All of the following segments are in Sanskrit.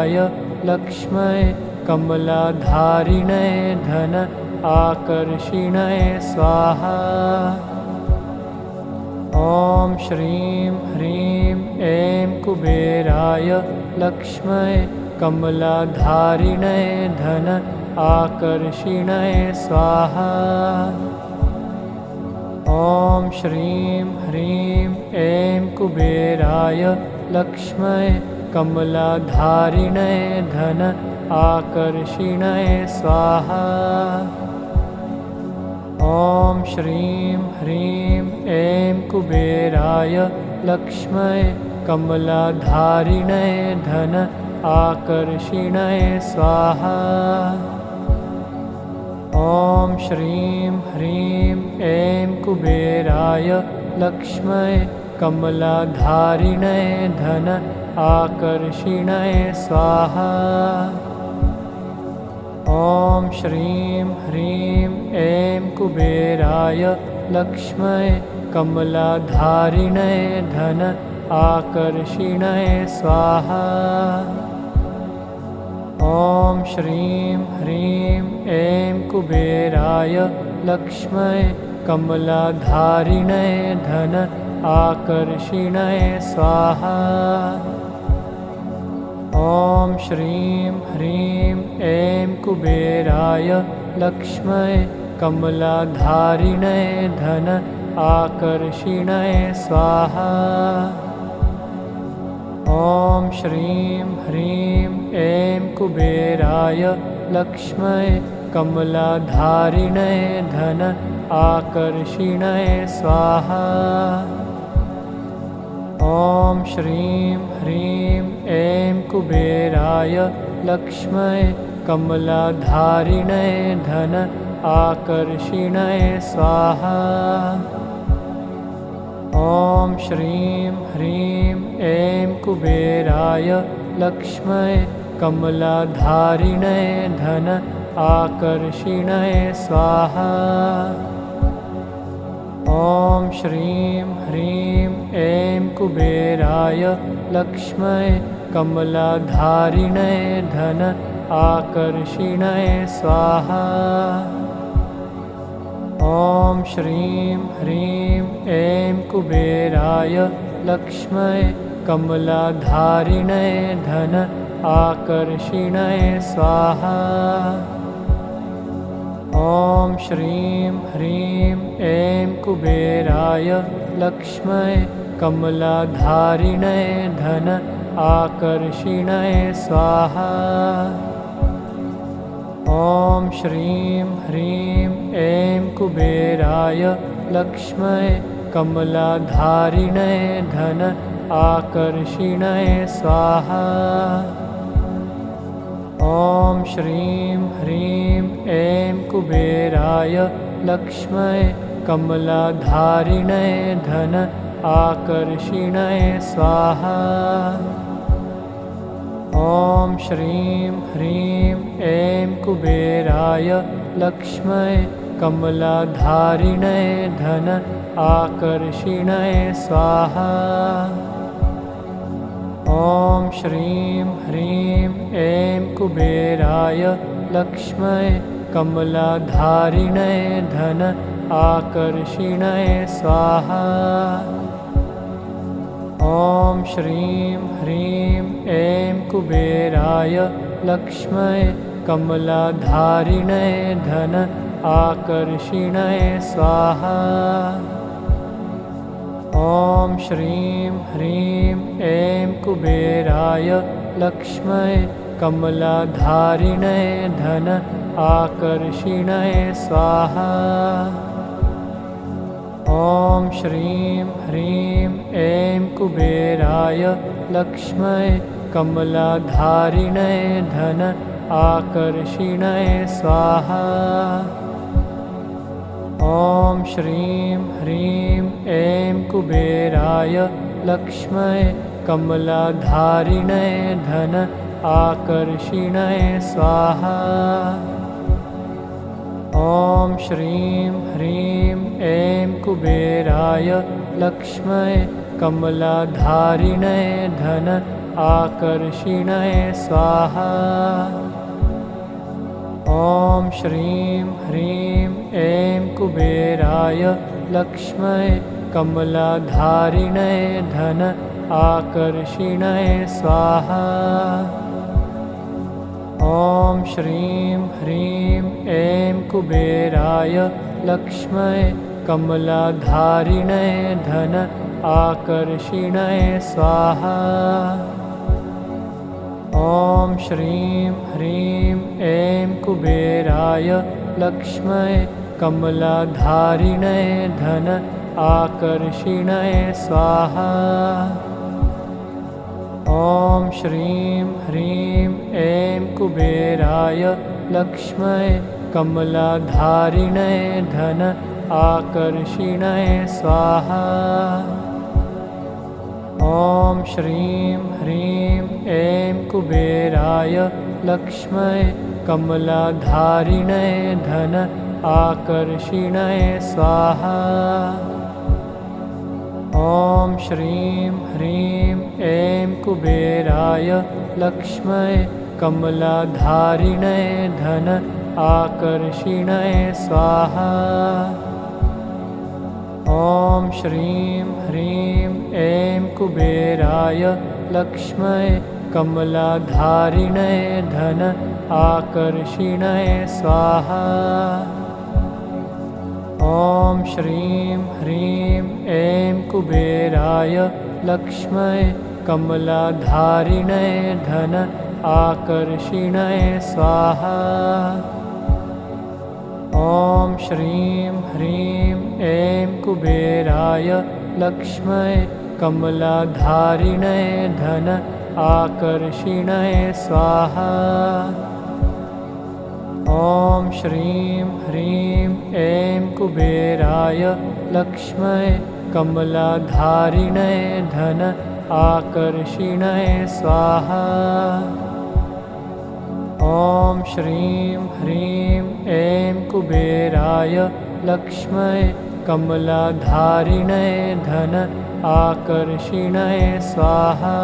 कुबेराय लक्ष्म्यै कमलाधारिणे धन आकर्षिणे स्वाहा। ॐ श्रीं ह्रीं ऐं कुबेराय लक्ष्म्यै कमलाधारिणे धन आकर्षिणे स्वाहा। ॐ श्रीं ह्रीं ऐं कुबेराय लक्ष्म्यै कमलाधारिणे धन आकर्षिणे स्वाहा। ॐ श्रीं ह्रीं ऐं कुबेराय लक्ष्म्यै कमलाधारिणे धन आकर्षिणे स्वाहा। ॐ श्रीं ह्रीं ऐं कुबेराय लक्ष्म्यै कमलाधारिणे धन आकर्षिणे स्वाहा। ॐ श्रीं ह्रीं ऐं कुबेराय लक्ष्म्यै कमलाधारिणे धन आकर्षिणे स्वाहा। ॐ श्रीं ह्रीं ऐं कुबेराय लक्ष्म्यै कमलाधारिणे धन आकर्षिणे स्वाहा। ॐ श्रीं ह्रीं ऐं कुबेराय लक्ष्म्यै कमलाधारिणे धन आकर्षिणे स्वाहा। ॐ श्रीं ह्रीं ऐं कुबेराय लक्ष्म्यै कमलाधारिणे धन आकर्षिणे स्वाहा। ॐ श्रीं ह्रीं ऐं कुबेराय लक्ष्म्यै कमलाधारिणे धन आकर्षिणे स्वाहा। ॐ श्रीं ह्रीं ऐं कुबेराय लक्ष्म्यै कमलाधारिणे धन आकर्षिणे स्वाहा। ॐ श्रीं ह्रीं ऐं कुबेराय लक्ष्म्यै कमलाधारिणे धन आकर्षिणे स्वाहा। ॐ श्रीं ह्रीं ऐं कुबेराय लक्ष्म्यै कमलाधारिणे धन आकर्षिणे स्वाहा। ॐ श्रीं ह्रीं ऐं कुबेराय लक्ष्म्यै कमलाधारिणे धन आकर्षिणे स्वाहा। ॐ श्रीं ह्रीं ऐं कुबेराय लक्ष्म्यै कमलाधारिणे धन आकर्षिणे स्वाहा। ॐ श्रीं ह्रीं ऐं कुबेराय लक्ष्म्यै कमलाधारिणे धन आकर्षिणे स्वाहा। ॐ श्रीं ह्रीं ऐं कुबेराय लक्ष्म्यै कमलाधारिणे धन आकर्षिणे स्वाहा। ॐ श्रीं ह्रीं ऐं कुबेराय लक्ष्म्यै कमलाधारिणे धन आकर्षिणे स्वाहा। ॐ श्रीं ह्रीं ऐं कुबेराय लक्ष्म्यै कमलाधारिणे धन आकर्षिणे स्वाहा। ॐ श्रीं ह्रीं ऐं कुबेराय लक्ष्म्यै कमलाधारिणे धन आकर्षिणे स्वाहा। ॐ श्रीं ह्रीं ऐं कुबेराय लक्ष्म्यै कमलाधारिणे धन आकर्षिणे स्वाहा। ॐ श्रीं ह्रीं ऐं कुबेराय लक्ष्म्यै कमलाधारिणे धन आकर्षिणे स्वाहा। ॐ श्रीं ह्रीं ऐं कुबेराय लक्ष्म्यै कमलाधारिणे धन आकर्षिणये स्वाहा। ॐ श्रीं ह्रीं ऐं कुबेराय लक्ष्मये कमलाधारिणये धन आकर्षिणये स्वाहा। ॐ श्रीं ह्रीं ऐं कुबेराय लक्ष्मये कमलाधारिणये धन आकर्षिणये स्वाहा। ॐ श्रीं ह्रीं ऐं कुबेराय लक्ष्मये कमलाधारिणये धन आकर्षिणये स्वाहा। ॐ श्रीं ह्रीं ऐं कुबेराय लक्ष्मये कमलाधारिणये धन आकर्षिणये स्वाहा। ॐ श्रीं ह्रीं ऐं कुबेराय लक्ष्मये कमलाधारिणये धन आकर्षिणये स्वाहा। ॐ श्रीं ह्रीं ऐं कुबेराय लक्ष्मये कमलाधारिणये धन आकर्षिणये स्वाहा। ॐ श्रीं ह्रीं ऐं कुबेराय लक्ष्मये कमलाधारिणये धन आकर्षिणये स्वाहा। ॐ श्रीं ह्रीं ऐं कुबेराय लक्ष्मये कमलाधारिणये धन आकर्षिणये स्वाहा। ॐ श्रीं ह्रीं ऐं कुबेराय लक्ष्मये कमलाधारिणये धन आकर्षिणये स्वाहा। ॐ श्रीं ह्रीं ऐं कुबेराय लक्ष्मये कमलाधारिणये धन आकर्षिणये स्वाहा। ॐ श्रीं ह्रीं ऐं कुबेराय लक्ष्मये कमलाधारिणये धन आकर्षिणये स्वाहा।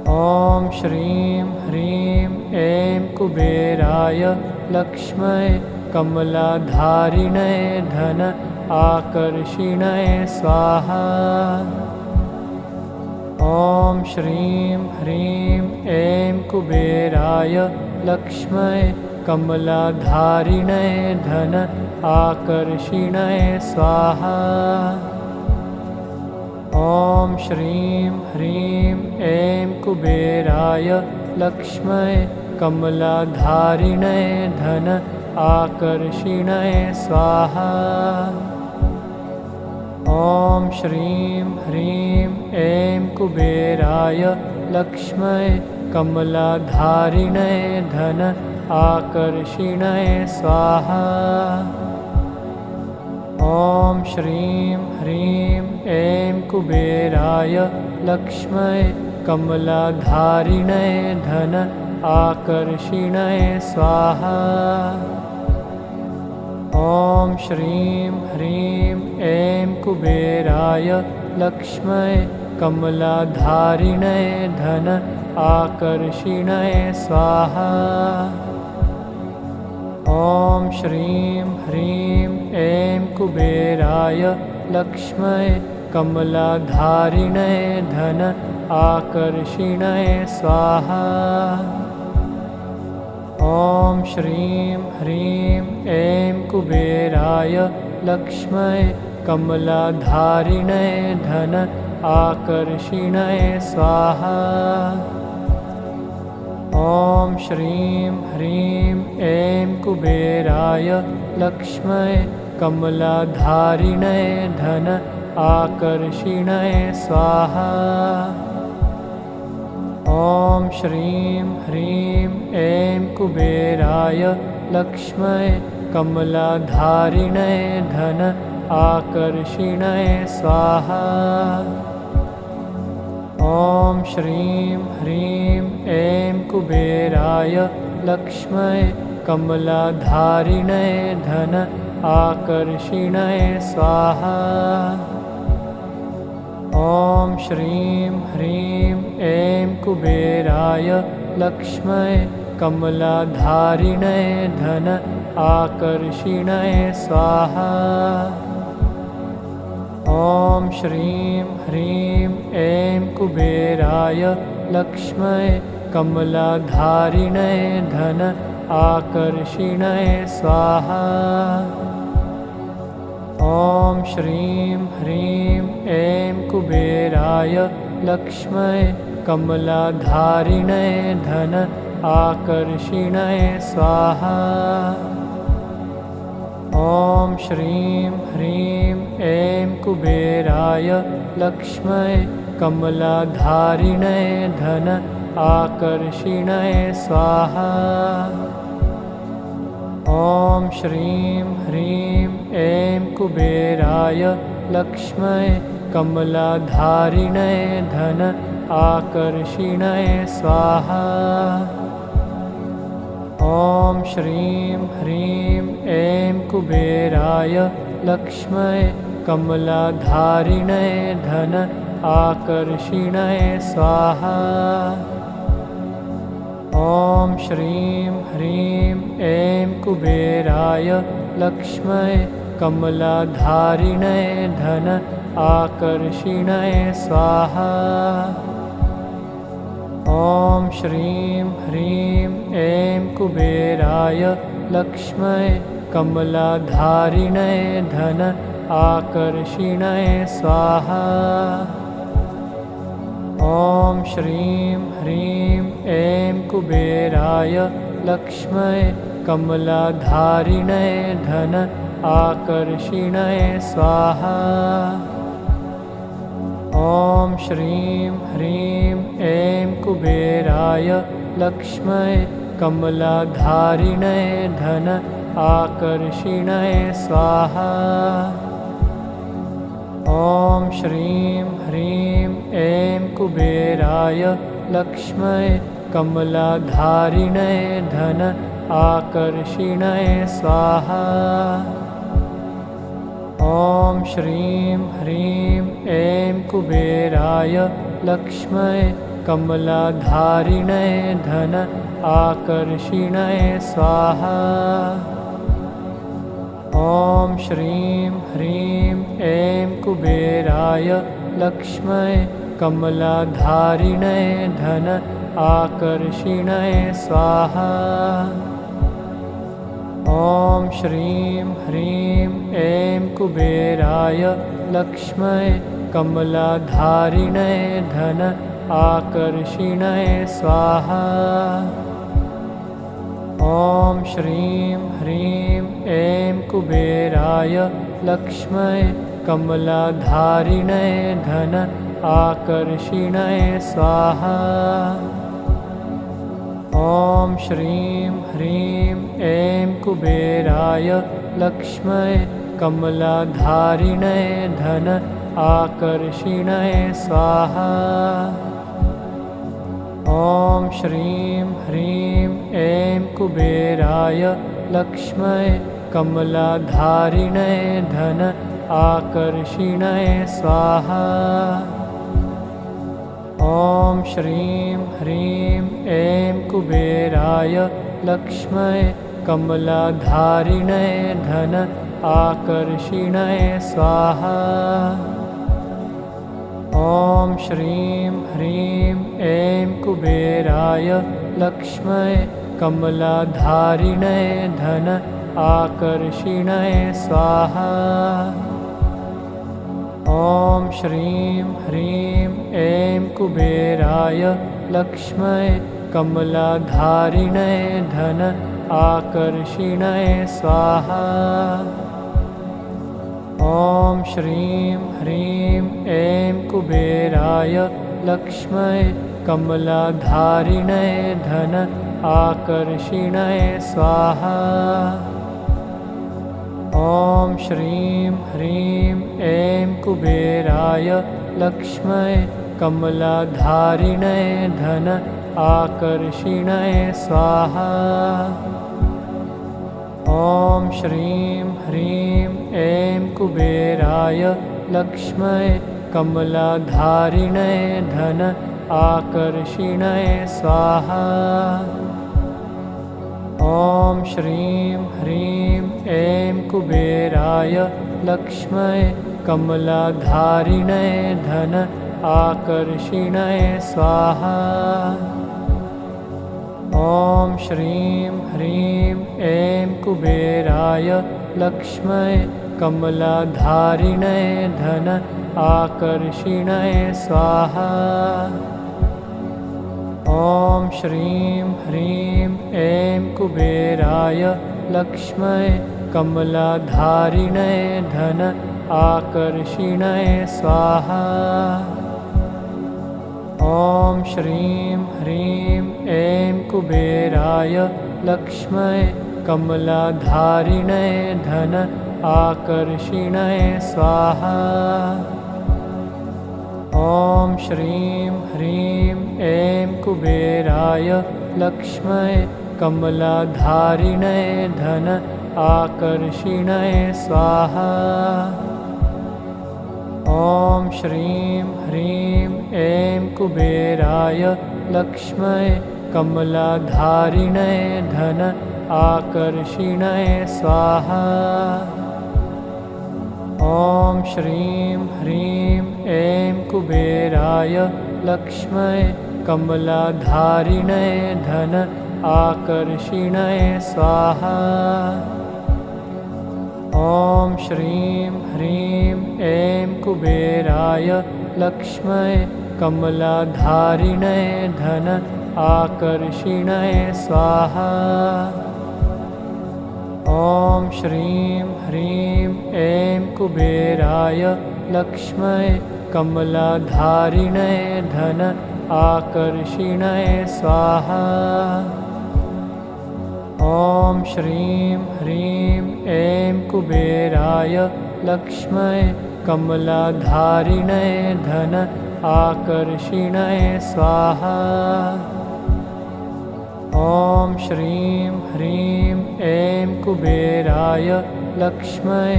ॐ श्रीं ह्रीं ऐं कुबेराय लक्ष्मये कमलाधारिणये धन आकर्षिणये स्वाहा। ॐ श्रीं ह्रीं ऐं कुबेराय लक्ष्मये कमलाधारिणये धन आकर्षिणये स्वाहा। ॐ श्रीं ह्रीं ऐं कुबेराय लक्ष्मये कमलाधारिणये धन आकर्षिणये स्वाहा। ॐ श्रीं ह्रीं ऐं कुबेराय लक्ष्मये कमलाधारिणये धन आकर्षिणये स्वाहा। ॐ श्रीं ह्रीं ऐं कुबेराय लक्ष्मये कमलाधारिणये धन आकर्षिणये स्वाहा। ॐ श्रीं ह्रीं ऐं कुबेराय लक्ष्मये कमलाधारिणये धन आकर्षिणये स्वाहा। ॐ श्रीं ह्रीं ऐं कुबेराय लक्ष्मये कमलाधारिणये धन आकर्षिणये स्वाहा। ॐ श्रीं ह्रीं ऐं कुबेराय लक्ष्मये कमलाधारिणये धन आकर्षिणये स्वाहा। ॐ श्रीं ह्रीं ऐं कुबेराय लक्ष्मये कमलाधारिणये धन आकर्षिणये स्वाहा। ॐ श्रीं ह्रीं ऐं कुबेराय लक्ष्मये कमलाधारिणये धन आकर्षिणये स्वाहा। ॐ श्रीं ह्रीं ऐं कुबेराय लक्ष्मये कमलाधारिणये धन आकर्षिणये स्वाहा। ॐ श्रीं ह्रीं ऐं कुबेराय लक्ष्म्यै कमलाधारिणे धन आकर्षिणे स्वाहा। ॐ श्रीं ह्रीं ऐं कुबेराय लक्ष्म्यै कमलाधारिणे धन आकर्षिणे स्वाहा। ॐ श्रीं ह्रीं ऐं कुबेराय लक्ष्म्यै कमलाधारिणे धन आकर्षिणे स्वाहा। ॐ श्रीं ह्रीं ऐं कुबेराय लक्ष्म्यै कमलाधारिणे धन आकर्षिणे स्वाहा। ॐ श्रीं ह्रीं ऐं कुबेराय लक्ष्म्यै कमलाधारिणे धन आकर्षिणे स्वाहा। ॐ श्रीं ह्रीं ऐं कुबेराय लक्ष्म्यै कमलाधारिणे धन आकर्षिणे स्वाहा। ॐ श्रीं ह्रीं ऐं कुबेराय लक्ष्म्यै कमलाधारिणे धन आकर्षिणे स्वाहा। ॐ श्रीं ह्रीं ऐं कुबेराय लक्ष्म्यै कमलाधारिणे धन आकर्षिणे स्वाहा। ॐ श्रीं ह्रीं ऐं कुबेराय लक्ष्म्यै कमलाधारिणे धन आकर्षिणे स्वाहा। ॐ श्रीं ह्रीं ऐं कुबेराय लक्ष्म्यै कमलाधारिणे धन आकर्षिणे स्वाहा। ॐ श्रीं ह्रीं ऐं कुबेराय लक्ष्म्यै कमलाधारिणे धन आकर्षिणे स्वाहा। ॐ श्रीं ह्रीं ऐं कुबेराय लक्ष्म्यै कमलाधारिणे धन आकर्षिणे स्वाहा। ॐ श्रीं ह्रीं ऐं कुबेराय लक्ष्म्यै कमलाधारिणे धन आकर्षिणे स्वाहा। ॐ श्रीं ह्रीं ऐं कुबेराय लक्ष्म्यै कमलाधारिणे धन आकर्षिणे स्वाहा। ॐ श्रीं ह्रीं ऐं कुबेराय लक्ष्म्यै कमलाधारिणे धन आकर्षिणे स्वाहा। ॐ श्रीं ह्रीं ऐं कुबेराय लक्ष्म्यै कमलाधारिणे धन आकर्षिणे स्वाहा। ॐ श्रीं ह्रीं ऐं कुबेराय लक्ष्म्यै कमलाधारिणे धन आकर्षिणे स्वाहा। ॐ श्रीं ह्रीं ऐं कुबेराय लक्ष्म्यै कमलाधारिणे धन आकर्षिणे स्वाहा। ॐ श्रीं ह्रीं ऐं कुबेराय लक्ष्म्यै कमलाधारिणे धन आकर्षिणे स्वाहा। ॐ श्रीं ह्रीं ऐं कुबेराय लक्ष्म्यै कमलाधारिणे धन आकर्षिणे स्वाहा। ॐ श्रीं ह्रीं ऐं कुबेराय लक्ष्म्यै कमलाधारिणे धन आकर्षिणे स्वाहा। ॐ श्रीं ह्रीं ऐं कुबेराय लक्ष्म्यै कमलाधारिणे धन आकर्षिणे स्वाहा। ॐ श्रीं ह्रीं ऐं कुबेराय लक्ष्म्यै कमलाधारिणे धन आकर्षिणे स्वाहा। ॐ श्रीं ह्रीं ऐं कुबेराय लक्ष्मै कमलाधारिणे धन आकर्षिणे स्वाहा। ॐ श्रीं ह्रीं ऐं कुबेराय लक्ष्मै कमलाधारिणे धन आकर्षिणे स्वाहा। ॐ श्रीं ह्रीं ऐं कुबेराय लक्ष्मै कमलाधारिणे धन आकर्षिणे स्वाहा। ॐ श्रीं ह्रीं ऐं कुबेराय लक्ष्मै कमलाधारिणे धन आकर्षिणे स्वाहा। ॐ श्रीं ह्रीं ऐं कुबेराय लक्ष्मै कमलाधारिणे धन आकर्षिणे स्वाहा। ॐ श्रीं ह्रीं ऐं कुबेराय लक्ष्मै कमलाधारिणे धन आकर्षिणे स्वाहा। ॐ श्रीं ह्रीं ऐं कुबेराय लक्ष्मै कमलाधारिणे धन आकर्षिणे स्वाहा। ॐ श्रीं ह्रीं ऐं कुबेराय लक्ष्मै कमलाधारिणे धन आकर्षिणे स्वाहा। ॐ श्रीं ह्रीं ऐं कुबेराय लक्ष्मै कमलाधारिणे धन आकर्षिणे स्वाहा। ॐ श्रीं ह्रीं ऐं कुबेराय लक्ष्मै कमलाधारिणे धन आकर्षिणे स्वाहा। ॐ श्रीं ह्रीं ऐं कुबेराय लक्ष्मै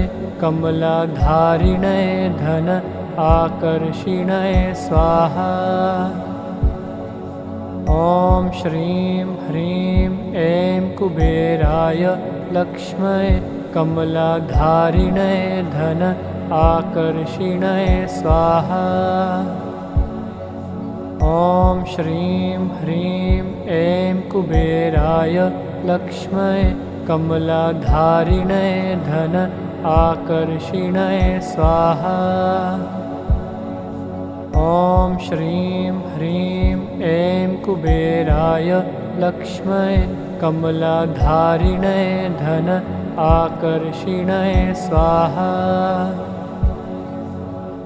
कमलाधारिणे धन आकर्षिणे स्वाहा। ॐ श्रीं ह्रीं ऐं कुबेराय लक्ष्मै कमलाधारिणे धन आकर्षिणे स्वाहा। ॐ श्रीं ह्रीं ऐं कुबेराय लक्ष्मै कमलाधारिणे धन आकर्षिणे स्वाहा। ॐ श्रीं ह्रीं ऐं कुबेराय लक्ष्मै कमलाधारिणे धन आकर्षिणे स्वाहा।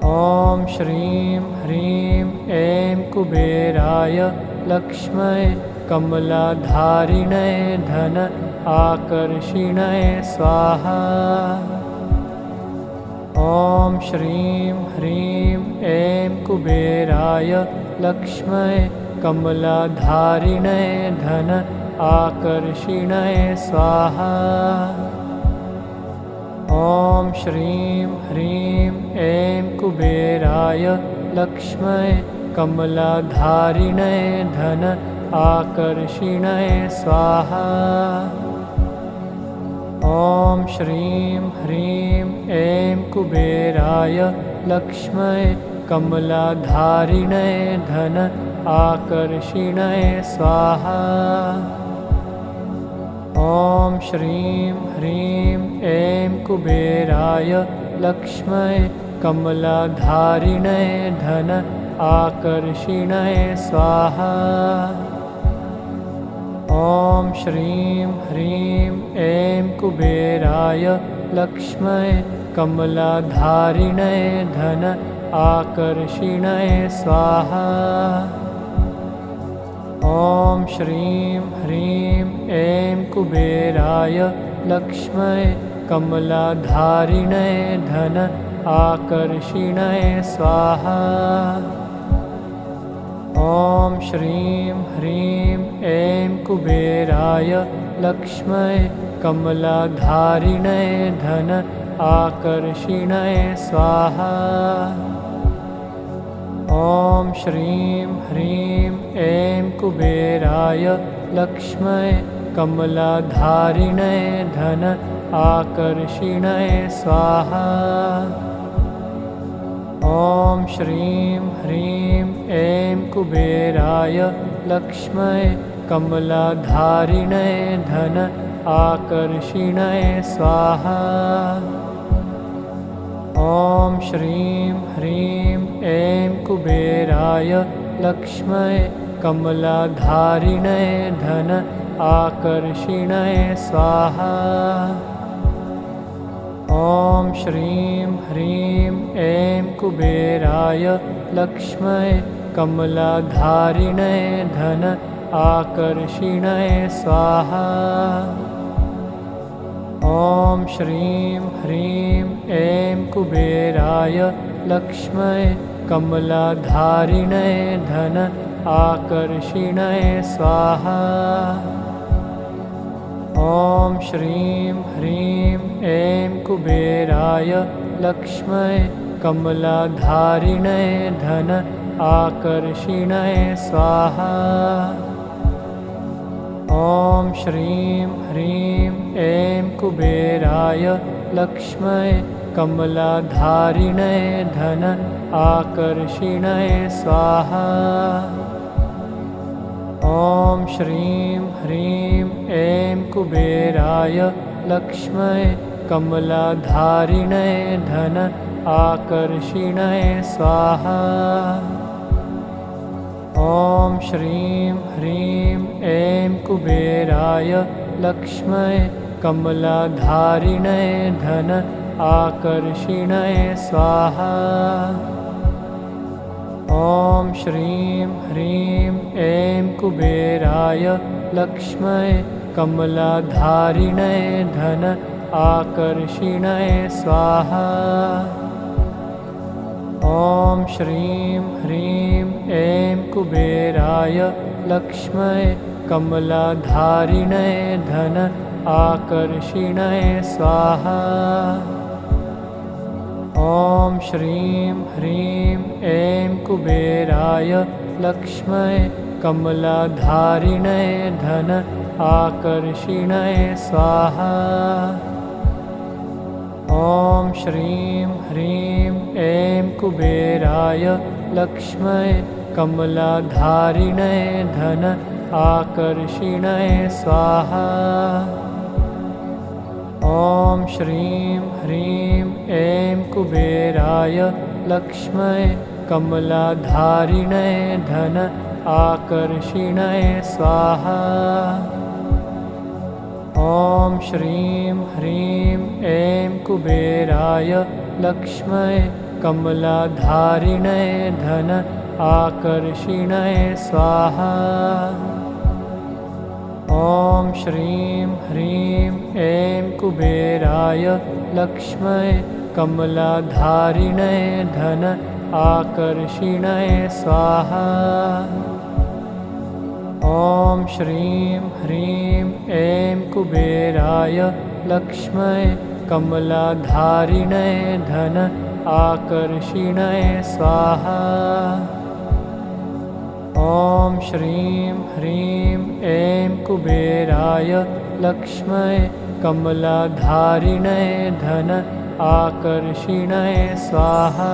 ॐ श्रीं ह्रीं ऐं कुबेराय लक्ष्मै कमलाधारिणे धन आकर्षिणे स्वाहा। ॐ श्रीं ह्रीं ऐं कुबेराय लक्ष्मै कमलाधारिणे धन आकर्षिणे स्वाहा। ॐ श्रीं ह्रीं ऐं कुबेराय लक्ष्मै कमलाधारिणे धन आकर्षिणे स्वाहा। ॐ श्रीं ह्रीं ऐं कुबेराय लक्ष्मै कमलाधारिणे धन आकर्षिणे स्वाहा। ॐ श्रीं ह्रीं ऐं कुबेराय लक्ष्मै कमलाधारिणे धन आकर्षिणे स्वाहा। ॐ श्रीं ह्रीं ऐं कुबेराय लक्ष्मै कमलाधारिणे धन आकर्षिणे स्वाहा। ॐ श्रीं ह्रीं ऐं कुबेराय लक्ष्मै कमलाधारिणे धन आकर्षिणे स्वाहा। ॐ श्रीं ह्रीं ऐं कुबेराय लक्ष्मै कमलाधारिणे धन आकर्षिणे स्वाहा। ॐ श्रीं ह्रीं ऐं कुबेराय लक्ष्मै कमलाधारिणे धन आकर्षिणे स्वाहा। ॐ श्रीं ह्रीं ऐं कुबेराय लक्ष्मै कमलाधारिणे धन आकर्षिणे स्वाहा। ॐ श्रीं ह्रीं ऐं कुबेराय लक्ष्मै कमलाधारिणे धन आकर्षिणे स्वाहा। ॐ श्रीं ह्रीं ऐं कुबेराय लक्ष्मै कमलाधारिणे धन आकर्षिणे स्वाहा। ॐ श्रीं ह्रीं ऐं कुबेराय लक्ष्मै कमलाधारिणे धन आकर्षिणे स्वाहा। ॐ श्रीं ह्रीं ऐं कुबेराय लक्ष्मै कमलाधारिणे धन आकर्षिणे स्वाहा। ॐ श्रीं ह्रीं ऐं कुबेराय लक्ष्मै कमलाधारिणे धन आकर्षिणे स्वाहा। ॐ श्रीं ह्रीं ऐं कुबेराय लक्ष्मै कमलाधारिणे धन आकर्षिणे स्वाहा। ॐ श्रीं ह्रीं ऐं कुबेराय लक्ष्मै कमलाधारिणे धन आकर्षिणे स्वाहा। ॐ श्रीं ह्रीं ऐं कुबेराय लक्ष्मै कमलाधारिणे धन आकर्षिणे स्वाहा। ॐ श्रीं ह्रीं ऐं कुबेराय लक्ष्मै कमलाधारिणे धन आकर्षिणे स्वाहा। ॐ श्रीं ह्रीं ऐं कुबेराय लक्ष्मै कमलाधारिणे धन आकर्षिणे स्वाहा। ॐ श्रीं ह्रीं ऐं कुबेराय लक्ष्मै कमलाधारिणे धन आकर्षिणे स्वाहा। ॐ श्रीं ह्रीं ऐं कुबेराय लक्ष्मै कमलाधारिणे धन आकर्षिणे स्वाहा। ॐ श्रीं ह्रीं ऐं कुबेराय लक्ष्मै कमलाधारिणे धन आकर्षिणे स्वाहा। ॐ श्रीं ह्रीं ऐं कुबेराय लक्ष्मै कमलाधारिणे धन आकर्षिणे स्वाहा। ॐ श्रीं ह्रीं ऐं कुबेराय लक्ष्मै कमलाधारिणे धन आकर्षिणे स्वाहा। ॐ श्रीं ह्रीं ऐं कुबेराय लक्ष्मै कमलाधारिणे धन आकर्षिणे स्वाहा।